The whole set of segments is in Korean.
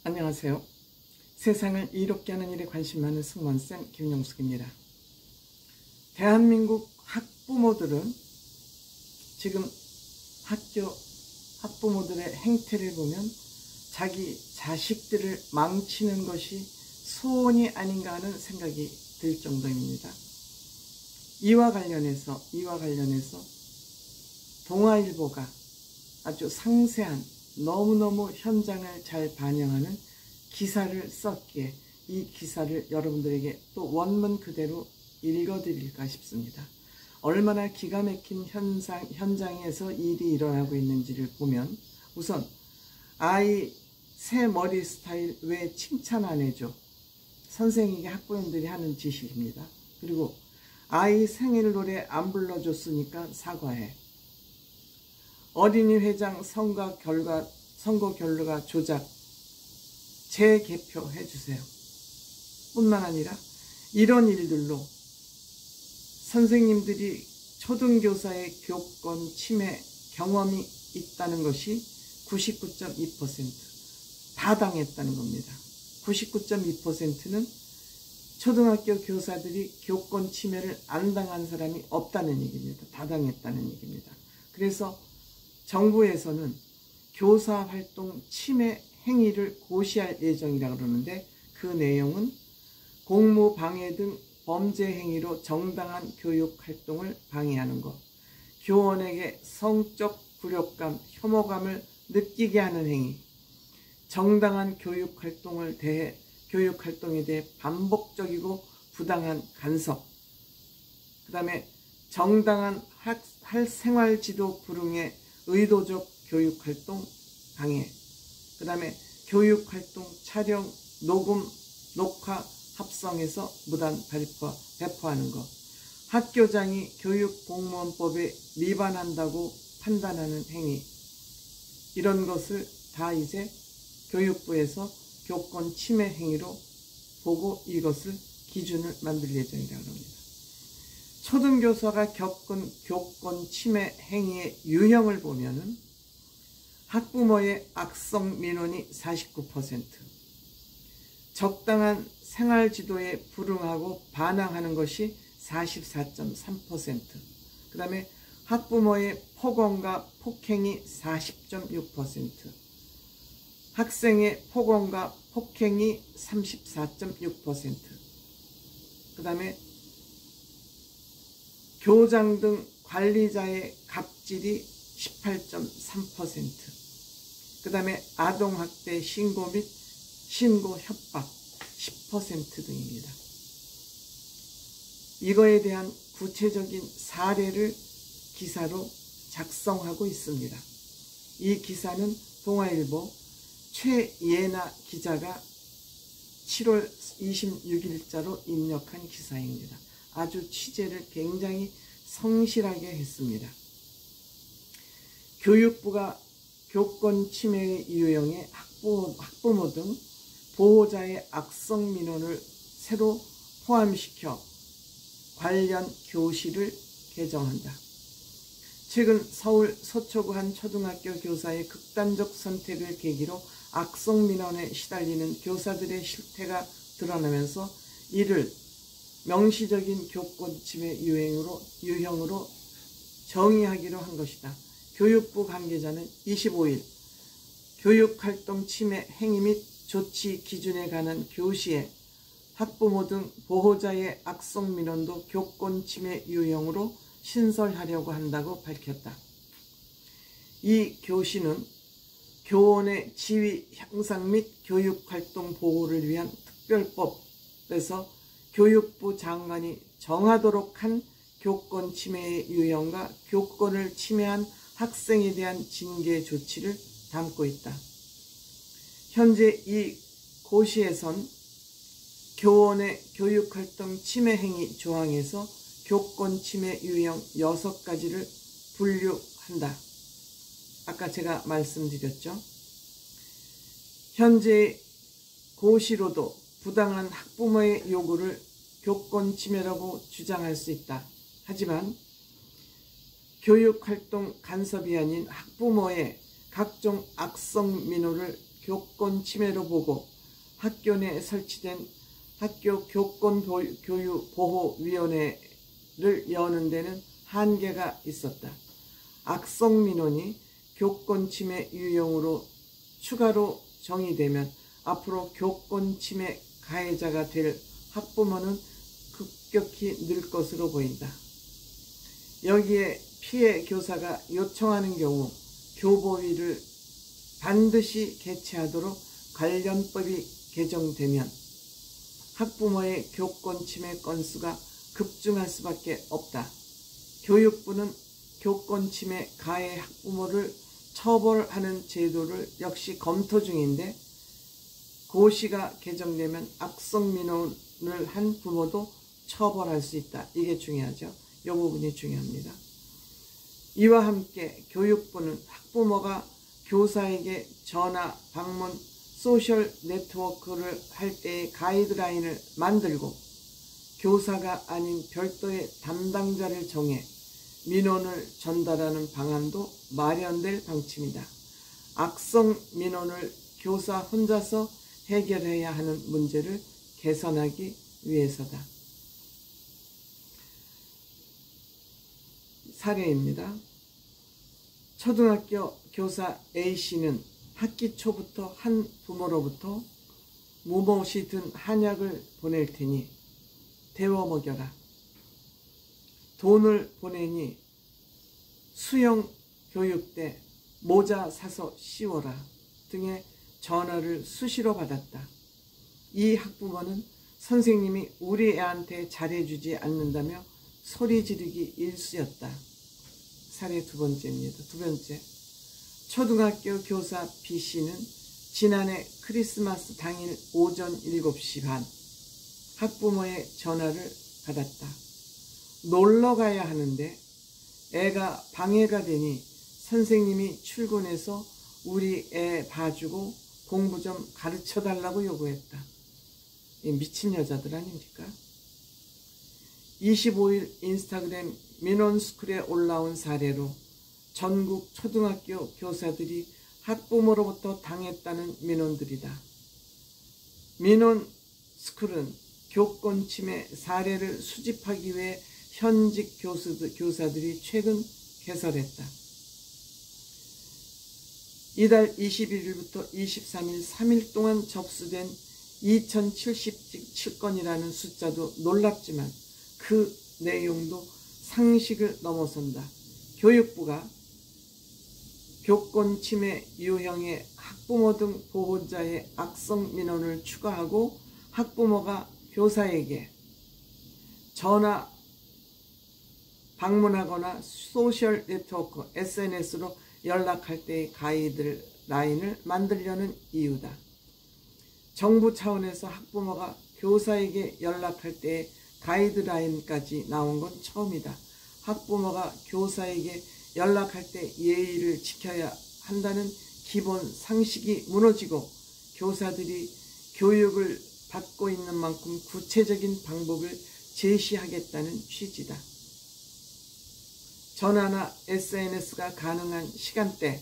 안녕하세요. 세상을 이롭게 하는 일에 관심 많은 승무원쌤 김용숙입니다. 대한민국 학부모들은 지금 학부모들의 행태를 보면 자기 자식들을 망치는 것이 소원이 아닌가 하는 생각이 들 정도입니다. 이와 관련해서 동아일보가 아주 상세한 너무너무 현장을 잘 반영하는 기사를 썼기에 이 기사를 여러분들에게 또 원문 그대로 읽어드릴까 싶습니다. 얼마나 기가 막힌 현장에서 일이 일어나고 있는지를 보면 우선 아이 새 머리 스타일 왜 칭찬 안 해줘? 선생에게 학부모들이 하는 짓입니다. 그리고 아이 생일 노래 안 불러줬으니까 사과해. 어린이 회장 선거 결과 조작 재개표 해주세요. 뿐만 아니라 이런 일들로 선생님들이 초등교사의 교권 침해 경험이 있다는 것이 99.2% 다 당했다는 겁니다. 99.2%는 초등학교 교사들이 교권 침해를 안 당한 사람이 없다는 얘기입니다. 다 당했다는 얘기입니다. 그래서 정부에서는 교사활동 침해 행위를 고시할 예정이라고 그러는데 그 내용은 공무방해 등 범죄 행위로 정당한 교육활동을 방해하는 것, 교원에게 성적 굴욕감, 혐오감을 느끼게 하는 행위, 정당한 교육활동에 대해 반복적이고 부당한 간섭, 그 다음에 정당한 생활지도 불응의 의도적 교육활동 방해, 그 다음에 교육활동 촬영, 녹음, 녹화, 합성해서 무단 배포하는 것, 학교장이 교육공무원법에 위반한다고 판단하는 행위, 이런 것을 다 이제 교육부에서 교권 침해 행위로 보고 이것을 기준을 만들 예정이라고 합니다. 초등교사가 겪은 교권 침해 행위의 유형을 보면은 학부모의 악성 민원이 49%, 적당한 생활지도에 불응하고 반항하는 것이 44.3%, 그 다음에 학부모의 폭언과 폭행이 40.6%, 학생의 폭언과 폭행이 34.6%, 그 다음에 교장 등 관리자의 갑질이 18.3%, 그 다음에 아동학대 신고 및 신고 협박 10% 등입니다. 이거에 대한 구체적인 사례를 기사로 작성하고 있습니다. 이 기사는 동아일보 최예나 기자가 7월 26일자로 입력한 기사입니다. 아주 취재를 굉장히 성실하게 했습니다. 교육부가 교권 침해의 유형에 학부모 등 보호자의 악성 민원을 새로 포함시켜 관련 교실을 개정한다. 최근 서울 서초구 한 초등학교 교사의 극단적 선택을 계기로 악성 민원에 시달리는 교사들의 실태가 드러나면서 이를 명시적인 교권 침해 유형으로 정의하기로 한 것이다. 교육부 관계자는 25일 교육활동 침해 행위 및 조치 기준에 관한 교시에 학부모 등 보호자의 악성 민원도 교권 침해 유형으로 신설하려고 한다고 밝혔다. 이 교시는 교원의 지위 향상 및 교육활동 보호를 위한 특별법에서 교육부 장관이 정하도록 한 교권 침해의 유형과 교권을 침해한 학생에 대한 징계 조치를 담고 있다. 현재 이 고시에선 교원의 교육활동 침해 행위 조항에서 교권 침해 유형 6가지를 분류한다. 아까 제가 말씀드렸죠. 현재 고시로도 부당한 학부모의 요구를 교권 침해라고 주장할 수 있다. 하지만 교육활동 간섭이 아닌 학부모의 각종 악성 민원을 교권 침해로 보고 학교 내에 설치된 학교 교권교육보호위원회를 여는 데는 한계가 있었다. 악성 민원이 교권 침해 유형으로 추가로 정의되면 앞으로 교권 침해 가해자가 될 학부모는 급격히 늘 것으로 보인다. 여기에 피해 교사가 요청하는 경우 교보위를 반드시 개최하도록 관련법이 개정되면 학부모의 교권 침해 건수가 급증할 수밖에 없다. 교육부는 교권 침해 가해 학부모를 처벌하는 제도를 역시 검토 중인데 고시가 개정되면 악성 민원을 한 부모도 처벌할 수 있다. 이게 중요하죠. 이 부분이 중요합니다. 이와 함께 교육부는 학부모가 교사에게 전화, 방문, 소셜 네트워크를 할 때의 가이드라인을 만들고 교사가 아닌 별도의 담당자를 정해 민원을 전달하는 방안도 마련될 방침이다. 악성 민원을 교사 혼자서 해결해야 하는 문제를 개선하기 위해서다. 사례입니다. 초등학교 교사 A씨는 학기 초부터 한 부모로부터 무엇이 든 한약을 보낼 테니 데워 먹여라. 돈을 보내니 수영 교육 때 모자 사서 씌워라 등의 전화를 수시로 받았다. 이 학부모는 선생님이 우리 애한테 잘해주지 않는다며 소리 지르기 일쑤였다. 사례 두 번째입니다. 두 번째, 초등학교 교사 B씨는 지난해 크리스마스 당일 오전 7시 반 학부모의 전화를 받았다. 놀러 가야 하는데 애가 방해가 되니 선생님이 출근해서 우리 애 봐주고 공부 좀 가르쳐 달라고 요구했다. 미친 여자들 아닙니까? 25일 인스타그램 민원스쿨에 올라온 사례로 전국 초등학교 교사들이 학부모로부터 당했다는 민원들이다. 민원스쿨은 교권 침해 사례를 수집하기 위해 현직 교사들이 최근 개설했다. 이달 21일부터 23일 3일 동안 접수된 2077건이라는 숫자도 놀랍지만 그 내용도 상식을 넘어선다. 교육부가 교권 침해 유형의 학부모 등 보호자의 악성 민원을 추가하고 학부모가 교사에게 전화, 방문하거나 소셜 네트워크, SNS로 연락할 때의 가이드라인을 만들려는 이유다. 정부 차원에서 학부모가 교사에게 연락할 때의 가이드라인까지 나온 건 처음이다. 학부모가 교사에게 연락할 때 예의를 지켜야 한다는 기본 상식이 무너지고 교사들이 교육을 받고 있는 만큼 구체적인 방법을 제시하겠다는 취지다. 전화나 SNS가 가능한 시간대,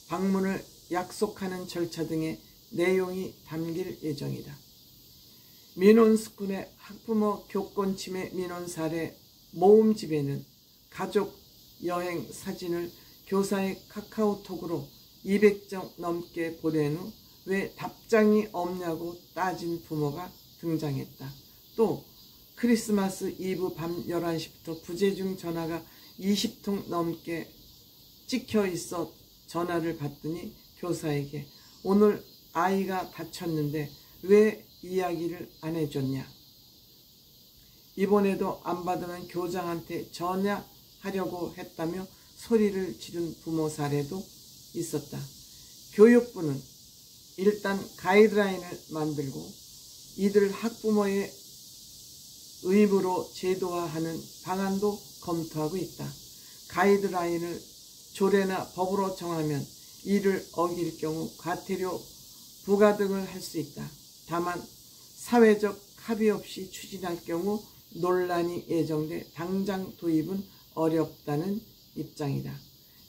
방문을 약속하는 절차 등의 내용이 담길 예정이다. 민원스쿨의 학부모 교권 침해 민원 사례 모음집에는 가족 여행 사진을 교사의 카카오톡으로 200장 넘게 보낸 후 왜 답장이 없냐고 따진 부모가 등장했다. 또 크리스마스 이브 밤 11시부터 부재중 전화가 20통 넘게 찍혀 있어 전화를 받더니 교사에게 오늘 아이가 다쳤는데 왜 이야기를 안 해줬냐. 이번에도 안 받으면 교장한테 전화하려고 했다며 소리를 지른 부모 사례도 있었다. 교육부는 일단 가이드라인을 만들고 이들 학부모의 의무로 제도화하는 방안도 검토하고 있다. 가이드라인을 조례나 법으로 정하면 이를 어길 경우 과태료 부과 등을 할 수 있다. 다만 사회적 합의 없이 추진할 경우 논란이 예정돼 당장 도입은 어렵다는 입장이다.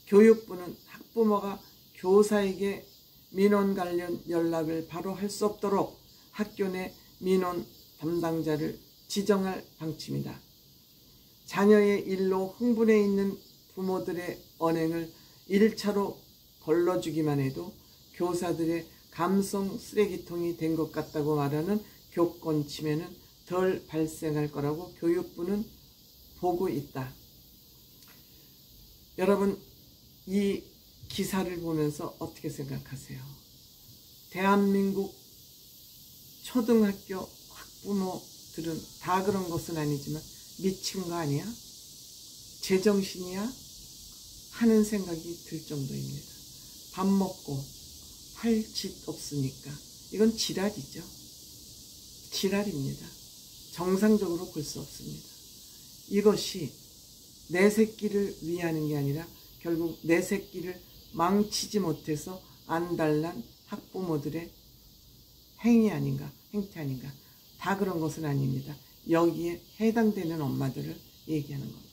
교육부는 학부모가 교사에게 민원 관련 연락을 바로 할 수 없도록 학교 내 민원 담당자를 지정할 방침이다. 자녀의 일로 흥분해 있는 부모들의 언행을 1차로 걸러주기만 해도 교사들의 감성 쓰레기통이 된 것 같다고 말하는 교권 침해는 덜 발생할 거라고 교육부는 보고 있다. 여러분, 이 기사를 보면서 어떻게 생각하세요? 대한민국 초등학교 학부모들은 다 그런 것은 아니지만 미친 거 아니야? 제정신이야? 하는 생각이 들 정도입니다. 밥 먹고 할 짓 없으니까 이건 지랄이죠. 지랄입니다. 정상적으로 볼 수 없습니다. 이것이 내 새끼를 위하는 게 아니라 결국 내 새끼를 망치지 못해서 안달난 학부모들의 행위 아닌가, 행태 아닌가. 다 그런 것은 아닙니다. 여기에 해당되는 엄마들을 얘기하는 겁니다.